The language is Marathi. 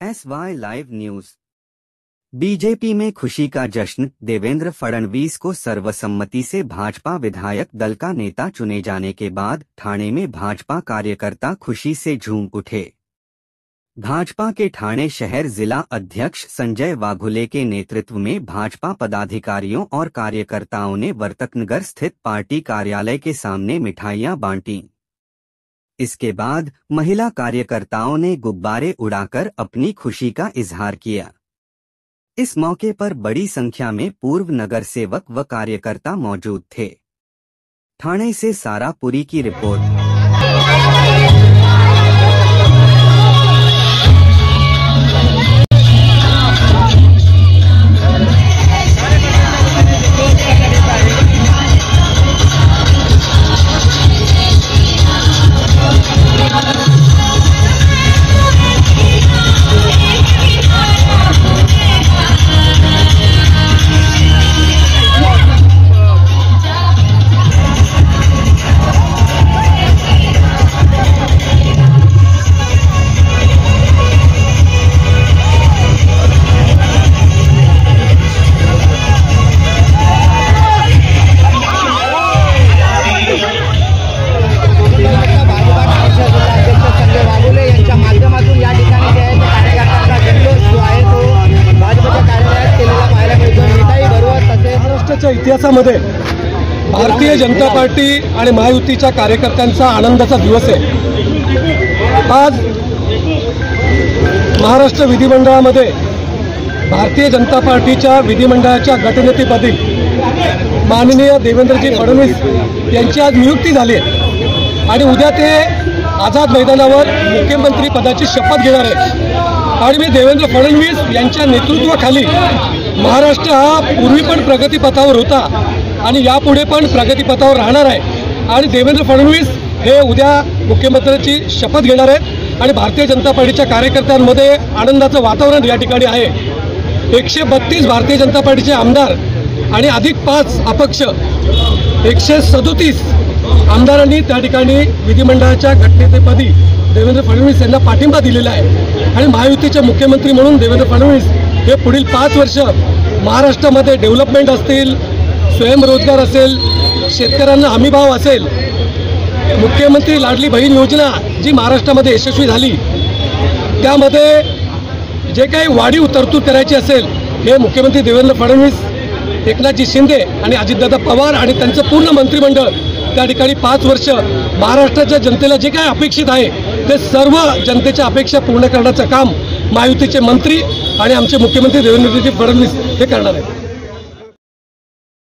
SY live news. बीजेपी में खुशी का जश्न, देवेंद्र फडणवीस को सर्वसम्मति से भाजपा विधायक दल का नेता चुने जाने के बाद ठाणे में भाजपा कार्यकर्ता खुशी से झूम उठे। भाजपा के ठाणे शहर जिला अध्यक्ष संजय वाघुले के नेतृत्व में भाजपा पदाधिकारियों और कार्यकर्ताओं ने वर्तकनगर स्थित पार्टी कार्यालय के सामने मिठाइयां बांटी। इसके बाद महिला कार्यकर्ताओं ने गुब्बारे उड़ाकर अपनी खुशी का इजहार किया। इस मौके पर बड़ी संख्या में पूर्व नगर सेवक व कार्यकर्ता मौजूद थे। ठाणे से सारा पुरी की रिपोर्ट। इतिहासामध्ये भारतीय जनता पार्टी आणि महायुतीच्या कार्यकर्त्यांचा आनंदाचा दिवस आहे। आज महाराष्ट्र विधिमंडळामध्ये भारतीय जनता पार्टीच्या विधिमंडळाच्या गटनेतेपदी माननीय देवेंद्रजी फडणवीस यांची आज नियुक्ती झाली आहे आणि उद्या ते आझाद मैदानावर मुख्यमंत्री पदाची शपथ घेणार आहेत। आणि मी देवेंद्र फडणवीस यांच्या नेतृत्वाखाली महाराष्ट्र हा पूर्वी पण प्रगतीपथावर होता आणि यापुढे पण प्रगतीपथावर राहणार आहे आणि देवेंद्र फडणवीस हे उद्या मुख्यमंत्र्यांची शपथ घेणार आहेत आणि भारतीय जनता पार्टीच्या कार्यकर्त्यांमध्ये आनंदाचं वातावरण या ठिकाणी आहे। 132 भारतीय जनता पार्टीचे आमदार आणि अधिक 5 अपक्ष 137 आमदारांनी त्या ठिकाणी विधिमंडळाच्या गटनेतेपदी देवेंद्र फडणवीस यांना पाठिंबा दिलेला आहे आणि महायुतीचे मुख्यमंत्री म्हणून देवेंद्र फडणवीस हे पुढील 5 वर्ष महाराष्ट्रामध्ये डेव्हलपमेंट असतील, स्वयंरोजगार असेल, शेतकऱ्यांना हमीभाव असेल, मुख्यमंत्री लाडली बहीण योजना जी महाराष्ट्रामध्ये यशस्वी झाली त्यामध्ये जे काही वाढीव तरतूद करायची असेल हे मुख्यमंत्री देवेंद्र फडणवीस, एकनाथजी शिंदे आणि अजितदादा पवार आणि त्यांचं पूर्ण मंत्रिमंडळ त्या ठिकाणी 5 वर्ष महाराष्ट्राच्या जनतेला जे काही अपेक्षित आहे ते सर्व जनतेच्या अपेक्षा पूर्ण करण्याचं काम महायुतीचे मंत्री आणि आमचे मुख्यमंत्री देवेंद्रजी फडणवीस हे करणार आहेत।